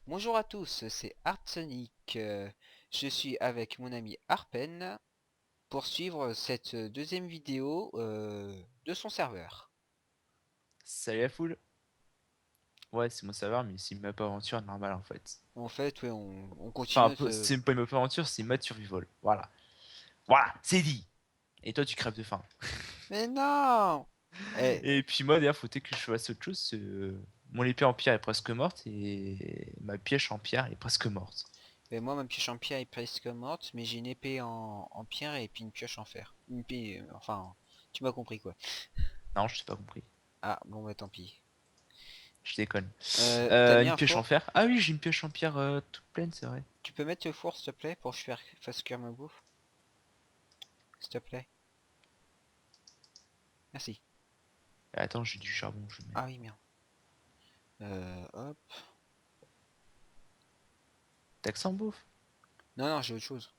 Bonjour à tous, c'est Artsonic. Je suis avec mon ami Arpen pour suivre cette deuxième vidéo de son serveur. Salut la foule. Ouais, c'est mon serveur, mais c'est une map aventure normale en fait. En fait, ouais, on Enfin, continue ce... c'est pas une map aventure, c'est une map survival. Voilà. Voilà, c'est dit. Et toi, tu crèves de faim. Mais non! Eh, Et puis moi, d'ailleurs, faut que je fasse autre chose. Mon épée en pierre est presque morte et ma pioche en pierre est presque morte. mais moi, ma pioche en pierre est presque morte, mais j'ai une épée en pierre et puis une pioche en fer. Une épée, enfin, tu m'as compris quoi. Non, je t'ai pas compris. Ah, bon bah tant pis. Je déconne. T'as mis Une un pioche en four? fer. Ah oui, j'ai une pioche en pierre toute pleine, c'est vrai. Tu peux mettre le four s'il te plaît pour que fasse cuire ma bouffe? S'il te plaît. Merci. Attends, j'ai du charbon, je mets. Ah oui, merde. Hop. T'as que ça en bouffe? Non, non, j'ai autre chose.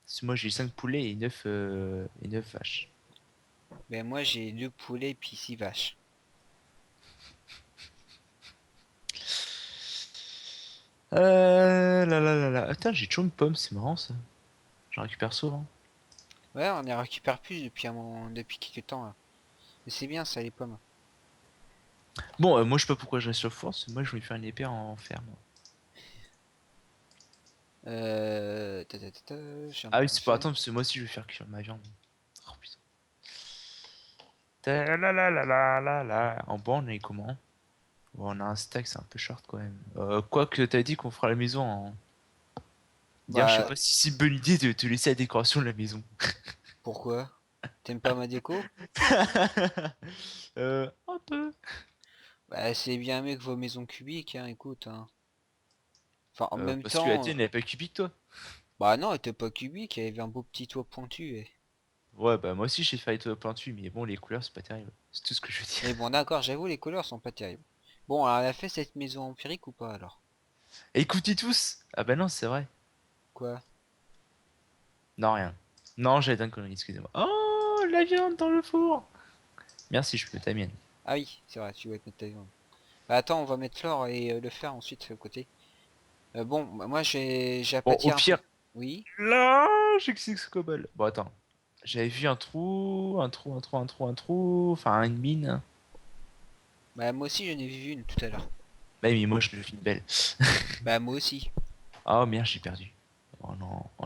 Parce que moi, j'ai 5 poulets et 9 vaches. Ben moi j'ai 2 poulets puis 6 vaches. Attends, j'ai toujours une pomme, c'est marrant ça. J'en récupère souvent. Ouais, on y récupère plus depuis un moment, depuis quelques temps là. Mais c'est bien ça les pommes. Bon, moi je sais pas pourquoi je reste sur force. Moi je voulais faire une épée en fer. Moi. Je viens de Ah oui, c'est pas penser. attends, parce que moi aussi je vais faire cuire ma viande. Oh putain. Ta-la-la-la-la-la-la. En bas on est comment? Bon, on a un stack, c'est un peu short quand même. Quoi que t'as dit qu'on fera la maison en. D'ailleurs, je sais Bah pas si c'est une bonne idée de te laisser la décoration de la maison. pourquoi? T'aimes pas ma déco? Un peu. Bah c'est bien mieux que vos maisons cubiques, hein, écoute, hein. Enfin en même Parce que la temps, tienne elle est pas cubique toi. bah non, elle était pas cubique, elle avait un beau petit toit pointu. Ouais, bah moi aussi j'ai fait toi peintu, mais bon, les couleurs c'est pas terrible. C'est tout ce que je veux dire. Mais bon d'accord, j'avoue les couleurs sont pas terribles. Bon, alors elle a fait cette maison empirique ou pas alors? Écoutez tous! Ah bah non, c'est vrai. Quoi? Non, rien. Non, j'avais une connerie, excusez-moi. Oh, la viande dans le four! Merci, je peux ta mienne. Ah oui, c'est vrai, tu vas te mettre ta viande. Bah attends, on va mettre l'or et le fer ensuite au côté. Bon, bah, moi j'ai à Bon, au pâtir un peu. pire, Oui. là, j'ai que 6 cobble. Bon, attends. J'avais vu un trou, enfin une mine. Bah moi aussi j'en ai vu une tout à l'heure. Bah, mais moi je le fais une belle. Bah moi aussi. Oh merde, j'ai perdu. Oh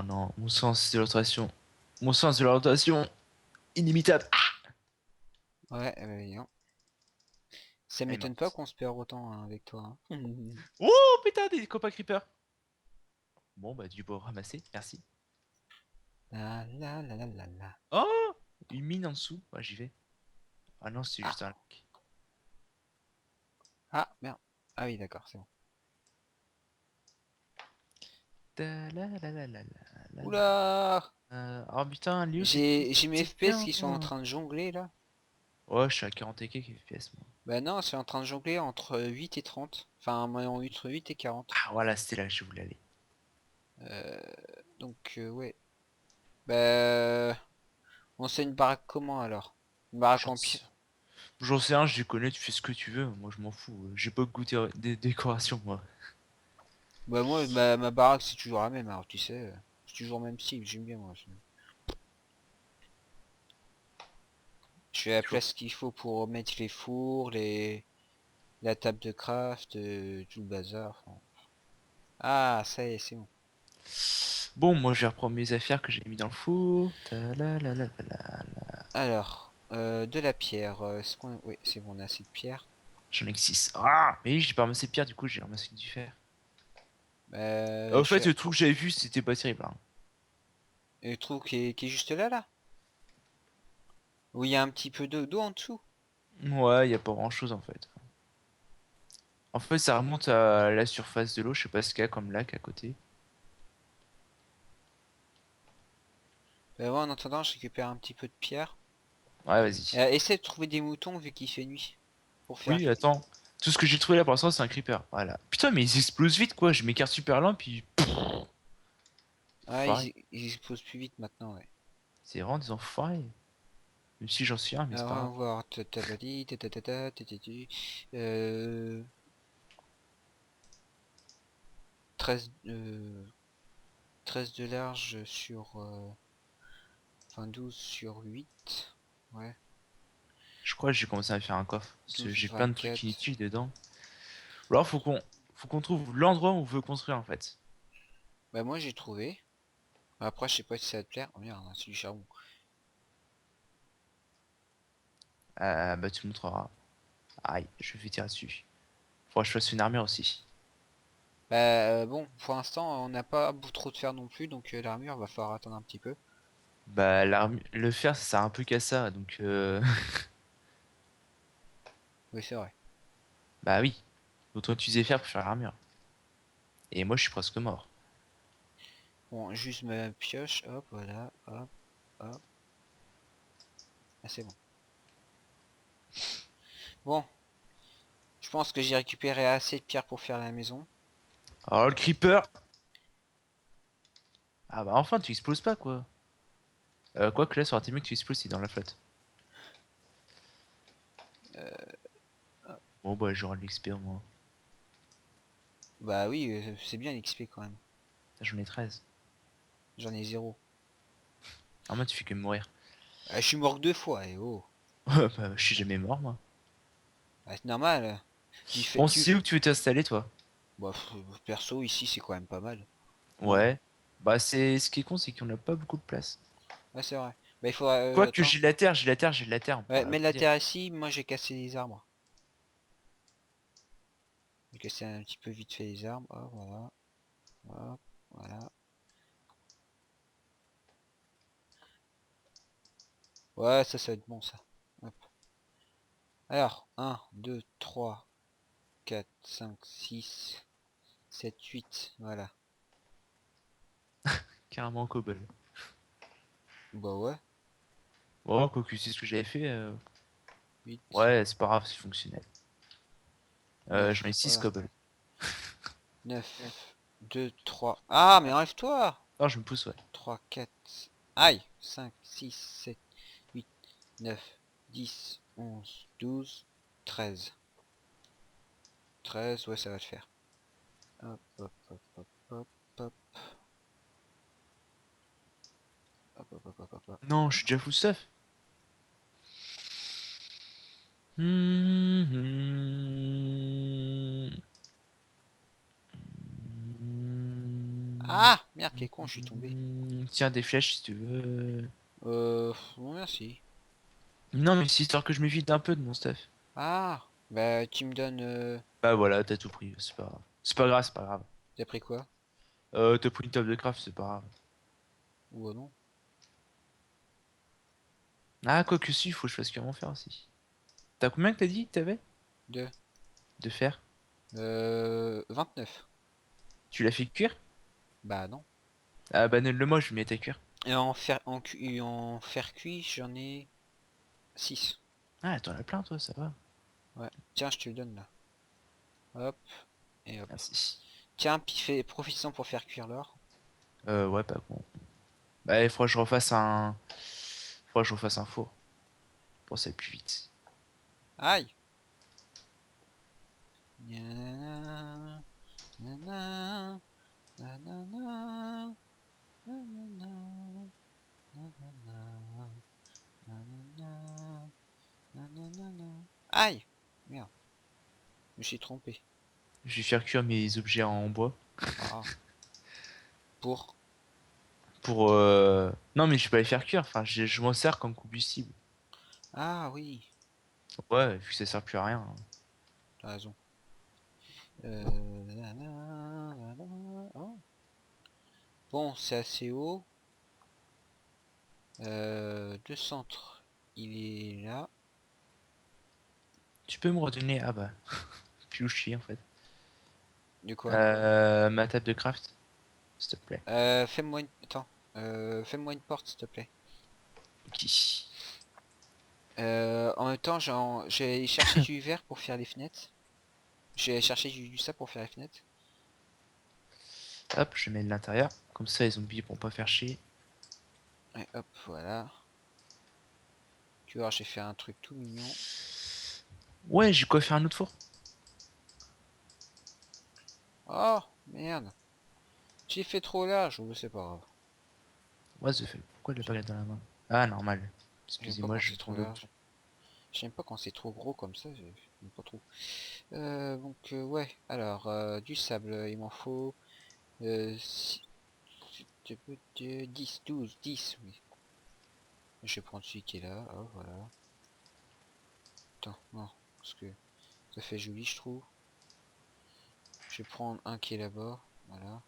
non, mon sens de l'orientation. Mon sens de l'orientation inimitable. Ah Ouais, non. Ça elle est m'étonne pas morte. qu'on se perd autant hein, avec toi. Hein. Oh putain, des copains creepers. Bon, bah, du beau ramassé, merci. La la la la la la. Oh, une mine en dessous. Ouais, j'y vais. Ah non, c'est juste un Ah, lac. ah merde. Ah oui d'accord, c'est bon. Ta-la-la-la-la-la-la. Oula. Oh putain, Léo, J'ai mes c'est FPS bien. qui sont en train de jongler là. Ouais, je suis à 40 et quelques FPS moi. Bah non, c'est en train de jongler entre 8 et 30. Enfin, entre 8 et 40. Ah voilà, c'était là que je voulais aller. Euh, donc ouais. Bah on sait une baraque comment alors? Une baraque J'en en pierre. sais, j'en sais un, je les connais, tu fais ce que tu veux. Moi, je m'en fous. J'ai pas goûté des décorations, moi. Bah moi, ma baraque c'est toujours la même, alors tu sais, c'est toujours le même style, j'aime bien moi. Je fais la Tu vois. place qu'il faut pour mettre les fours, la table de craft, tout le bazar. Enfin. Ah, ça y est, c'est bon. Bon, moi, je vais reprendre mes affaires que j'ai mis dans le four. Ta-la-la-la-la-la. Alors, de la pierre, est-ce qu'on... Oui, c'est bon, on a assez de pierre. J'en ai que 6. Ah! Mais oui, j'ai pas ramassé de pierre, du coup, j'ai ramassé du fer. Au Je fait, fais... le trou que j'avais vu, c'était pas terrible. Hein. Le trou qui est juste là, là? Où il y a un petit peu d'eau en dessous? Ouais, y a pas grand chose en fait. En fait, ça remonte à la surface de l'eau. Je sais pas ce qu'il y a comme lac à côté. Bah ouais, en attendant, je récupère un petit peu de pierre. Ouais, vas-y. Essaie de trouver des moutons vu qu'il fait nuit. pour faire... Oui, attends. Tout ce que j'ai trouvé là pour l'instant, c'est un creeper. Voilà. Putain, mais ils explosent vite, quoi. Je m'écarte super loin, puis. Ah, Enfoiré. ils explosent plus vite maintenant, ouais. C'est vraiment des enfoirés. Même si j'en suis un, mais c'est Alors, pas on va grave. voir. Tatapati, tatatata, tatati. Euh, 13, 13 de large sur... enfin, 12 sur 8. Ouais. Je crois que j'ai commencé à faire un coffre. Parce que 12, j'ai plein de trucs 24. inutiles dedans. Ou alors, faut qu'on trouve l'endroit où on veut construire, en fait. Bah, moi, j'ai trouvé. Après, je sais pas si ça va te plaire. Oh merde, c'est du charbon. Bah, tu me montreras. Aïe, je vais tirer dessus. Faudra que je fasse une armure aussi. Bah, bon, pour l'instant, on n'a pas trop de fer non plus. Donc, l'armure, va falloir attendre un petit peu. Bah, le fer, ça sert un peu qu'à ça. Donc, Oui, c'est vrai. bah oui. Autant utiliser fer pour faire l'armure. Et moi, je suis presque mort. Bon, juste ma pioche. Hop, voilà. Hop, hop. Ah, c'est bon. Bon, je pense que j'ai récupéré assez de pierres pour faire la maison. Alors, le creeper. Ah bah, enfin, tu exploses pas, quoi. Quoique là, ça aurait été mieux que tu exploses si dans la flotte. Hop. Bon, bah, j'aurai de l'XP au moins. Bah oui, c'est bien l'XP quand même. J'en ai 13. J'en ai zéro. Ah, moi, tu fais que mourir. Ah, je suis mort 2 fois, et oh. Bah, je suis jamais mort, moi. Ah, c'est normal. Tu fais, Bon, tu... c'est où que tu veux t'installer, toi? Bah, perso, ici, c'est quand même pas mal. Hein. Ouais. Bah, c'est ce qui est con, c'est qu'on a pas beaucoup de place. Ouais, c'est vrai. Bah, il faudra... Quoique attends. j'ai de la terre, j'ai de la terre, j'ai de la terre, on Ouais, pourra mets la l'agrandir. terre ici, moi j'ai cassé les arbres. J'ai cassé un petit peu vite fait les arbres. Hop, voilà. Hop, voilà. Ouais, ça va être bon, ça. Hop. Alors, 1, 2, 3, 4, 5, 6, 7, 8. Voilà. Carrément cobble. Bah ouais. Bon, quoique c'est ce que j'avais fait. 8, Ouais, c'est pas grave, c'est fonctionnel. 9. J'en ai 6 Voilà. cobble. 9, 2, 3. Ah, mais enlève-toi! Non, je me pousse, ouais. 3, 4. Aïe! 5, 6, 7, 8, 9, 10, 11, 12, 13. 13, ouais, ça va le faire. Hop, hop, hop, hop, hop, hop. Hop, hop, hop, hop, hop, hop. Non, je suis déjà full stuff. Ah! Merde, quel con, je suis tombé. Tiens, des flèches si tu veux. Bon, merci. Non, mais c'est histoire que je m'évite un peu de mon stuff. Ah! Bah, tu me donnes... Bah voilà, t'as tout pris, c'est pas grave. C'est pas grave, c'est pas grave. T'as pris quoi? T'as pris une table de craft, c'est pas grave. Ou non? Ah, quoi que si, il faut que je fasse comment faire aussi. T'as combien que t'as dit que t'avais 2. de fer? 29. Tu l'as fait cuire? Bah non. Ah bah le moi, je vais mettre à cuire. Et en fer cuit, j'en ai 6. Ah, t'en as plein toi, ça va. Ouais. Tiens, je te le donne là. Hop, et hop. Merci. Tiens, puis profites-en pour faire cuire l'or. Ouais, pas bon. Bah, il faudra que je refasse un. Faudra que je refasse un four. Pour ça aille plus vite. Aïe! Nanana, nanana, nanana, nanana, nanana, nanana, nanana. Aïe! Merde, je me suis trompé. Je vais faire cuire mes objets en bois. Ah, pour... Pour Non mais je vais pas les faire cuire, enfin je m'en sers comme combustible. Ah oui, Ouais, vu que ça sert plus à rien. t'as raison. Oh. Bon, c'est assez haut. De centre, il est là. Tu peux me redonner. Ah bah, puis où je suis en fait. De quoi? Ma table de craft, s'il te plaît. Fais-moi une... Attends. Fais-moi une porte, s'il te plaît. Ok. En même temps, j'ai cherché du verre pour faire les fenêtres. J'ai cherché du sable pour faire les fenêtres. Hop, je mets de l'intérieur. Comme ça, les zombies pourront pas faire chier. Et hop, voilà. Tu vois, j'ai fait un truc tout mignon. Ouais, j'ai quoi faire un autre four. Oh, merde. J'ai fait trop large, mais c'est pas grave. What the fuck. Pourquoi il l'a pas gardé dans la main? Ah, normal. J'aime pas Excusez-moi, quand je c'est trop prends d'autres. large. J'aime pas quand c'est trop gros comme ça, j'aime pas trop. Donc ouais, alors du sable, il m'en faut 10, 12, 10, oui. Je vais prendre celui qui est là, oh, voilà. Attends, non, parce que ça fait joli je trouve. Je vais prendre un qui est là-bas, voilà.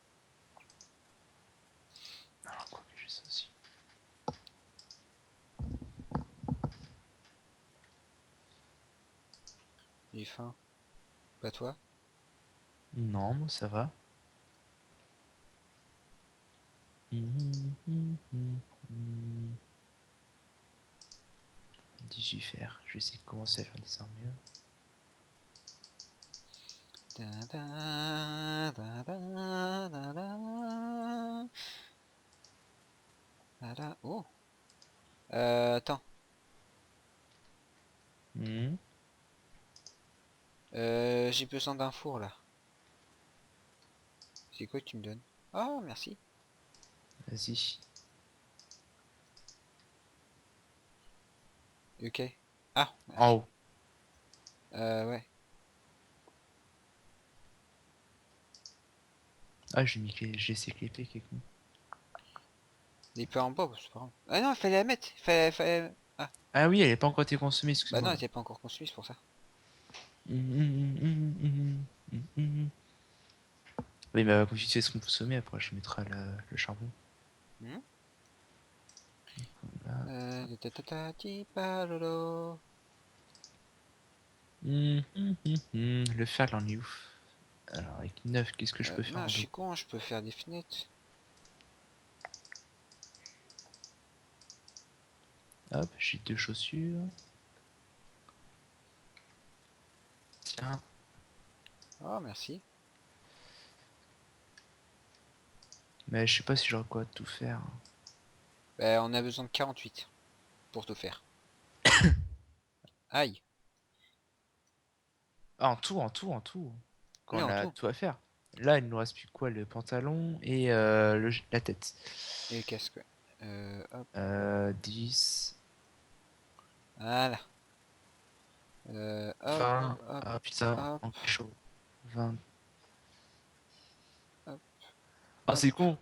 Alors, quoi que j'ai ça aussi. J'ai faim. Pas toi? Non, moi ça va. Digifère. Je vais essayer de commencer à faire des armures. Da, da, da, da, da, da, da, da. Oh, attends. Hmm, J'ai besoin d'un four là. C'est quoi que tu me donnes? Ah, merci. Vas-y. Ok. Ah, En merci. haut. Ouais. Ah, j'ai ces clés qui est con. L'épée en bois, bah, c'est pas grave. Ah non, il fallait la mettre. Ah, Ah oui, elle est pas encore été consommée, bah non, excuse-moi. elle était pas encore construite, c'est pour ça. Oui, mais quand tu sais ce qu'on consommer, après je mettrai le charbon. Hmm. Là. Parolo. Le fer, là, on est ouf. Alors, avec 9, qu'est-ce que je peux faire en Mince, je dos? suis con, je peux faire des fenêtres. Hop, j'ai 2 chaussures. Tiens. Oh, merci. Mais je sais pas si j'aurai quoi tout faire. Bah, on a besoin de 48 pour tout faire. Aïe. Ah, en tout. Quand Oui, on en a tout. tout à faire. Là, il nous reste plus que quoi? Le pantalon et la tête. Et le casque, ouais. Hop, 10, voilà. Hop, 20. hop, Ah putain, hop, encore chaud. 20. hop, Ah, hop. c'est con.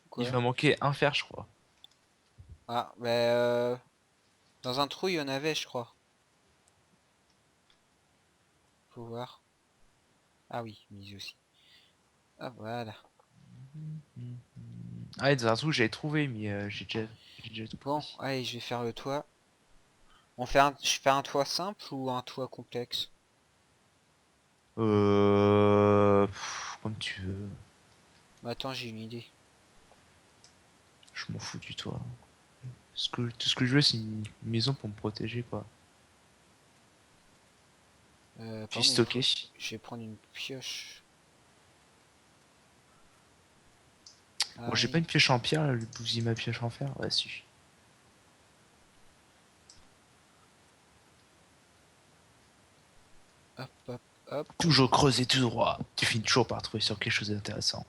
Il Quoi? va manquer un fer, je crois. Ah, bah, dans un trou, il y en avait, je crois. Faut voir. Ah oui, mise aussi. Ah, voilà. Ah, dans un trou, j'avais trouvé, mais j'ai déjà tout Bon, pris. allez, je vais faire le toit. Je fais un toit simple ou un toit complexe? Comme tu veux. Bah, attends, j'ai une idée. Je m'en fous du toit. Tout ce que je veux, c'est une maison pour me protéger, quoi. Par Puis contre, il stocker. faut... Je vais prendre une pioche. Bon, j'ai pas Aïe. une pioche en pierre, là, le bousiller ma pioche en fer. Ouais, si. Hop, hop, hop. Toujours creuser tout droit. Tu finis toujours par trouver sur quelque chose d'intéressant.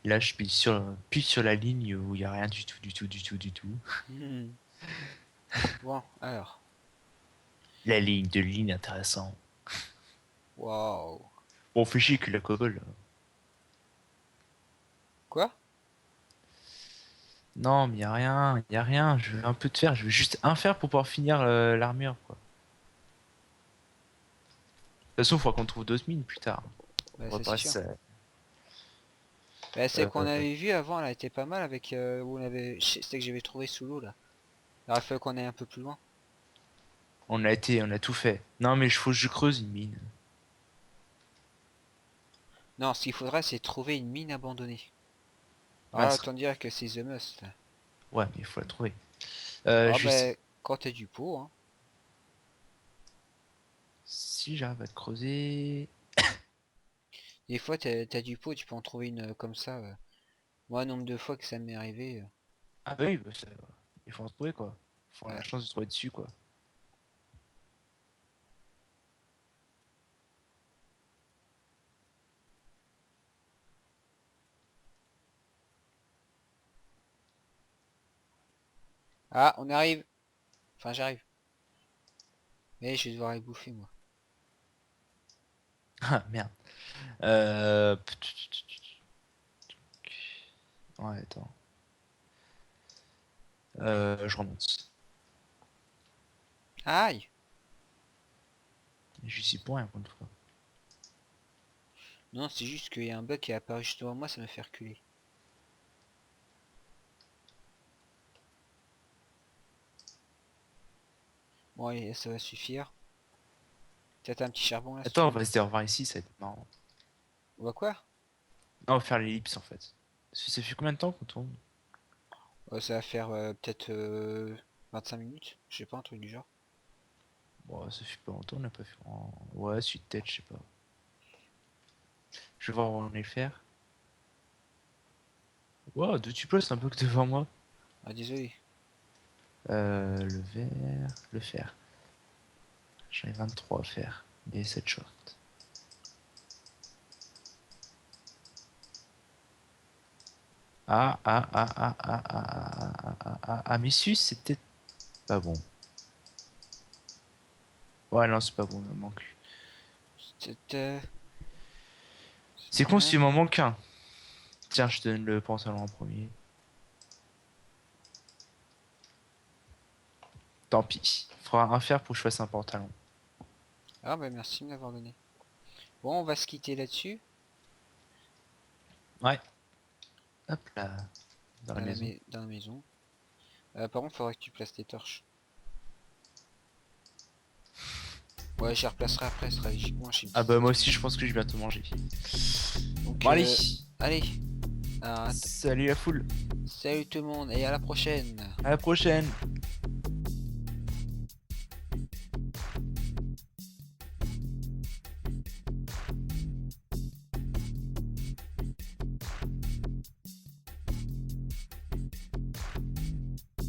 Là, je pile sur la ligne où il y a rien du tout, du tout, du tout, du tout. Hmm. Bon, alors. La ligne de ligne intéressant. Waouh. Bon, fait chier que la cobble. Quoi? Non, mais y a rien. Je veux un peu de fer. Je veux juste un fer pour pouvoir finir l'armure, quoi. De toute façon, il faudra qu'on trouve d'autres mines plus tard. Bah, On va ça, c'est pas sûr. ça. Bah, celle qu'on avait vue avant, elle était pas mal avec... où on avait... C'était que j'avais trouvé sous l'eau, là. Il aurait fallu qu'on aille un peu plus loin. On a tout fait. Non, mais il faut que je creuse une mine. Non, ce qu'il faudrait, c'est trouver une mine abandonnée. Ouais, Alors, autant dire que c'est The Must, là. Ouais, mais il faut la trouver. Ah Je sais. bah, quand t'as du pot, hein. Si j'arrive à te creuser. Des fois, t'as du pot, tu peux en trouver une comme ça. Moi, nombre de fois que ça m'est arrivé. Ah bah oui, il faut en trouver quoi. Il faut avoir Ouais. la chance de trouver dessus quoi. Ah, on arrive. Enfin, j'arrive. Mais je vais devoir aller bouffer, moi. Ah merde. Ouais, attends. Je renonce. Aïe! Je suis pour rien pour une fois. Non, c'est juste qu'il y a un bug qui est apparu juste devant moi, ça me fait reculer. Bon, allez, ça va suffire. Peut-être un petit charbon là, si tu Attends, on veux. va se dire au revoir ici, ça va être marrant. On va quoi? On va faire l'ellipse en fait. Ça fait combien de temps qu'on tourne? Ça va faire peut-être 25 minutes. Je sais pas, un truc du genre. Bon, ça fait pas longtemps, on n'a pas fait. Ouais, suite tête, je sais pas. Je vais voir où on est le faire. Wow, d'où tu places un peu que devant moi? Ah, désolé. Le vert, le fer. J'en ai 23 à faire. Et 7 shorts. Mais si, c'est peut-être pas bon. Ouais, non, c'est pas bon, il me manque. C'est C'est con s'il m'en manque un. Tiens, je te donne le pantalon en premier. Tant pis. Faudra un fer pour que je fasse un pantalon. Ah bah merci de me l'avoir donné. Bon, on va se quitter là-dessus. Ouais. Hop là. Dans la maison. Dans la maison. Par contre, faudrait que tu places tes torches. Ouais, je les replacerai après stratégiquement, je sais Ah bah moi aussi, je pense que je vais bientôt manger. Donc, Bon, allez. allez. Alors, Salut la foule. salut tout le monde et à la prochaine. À la prochaine.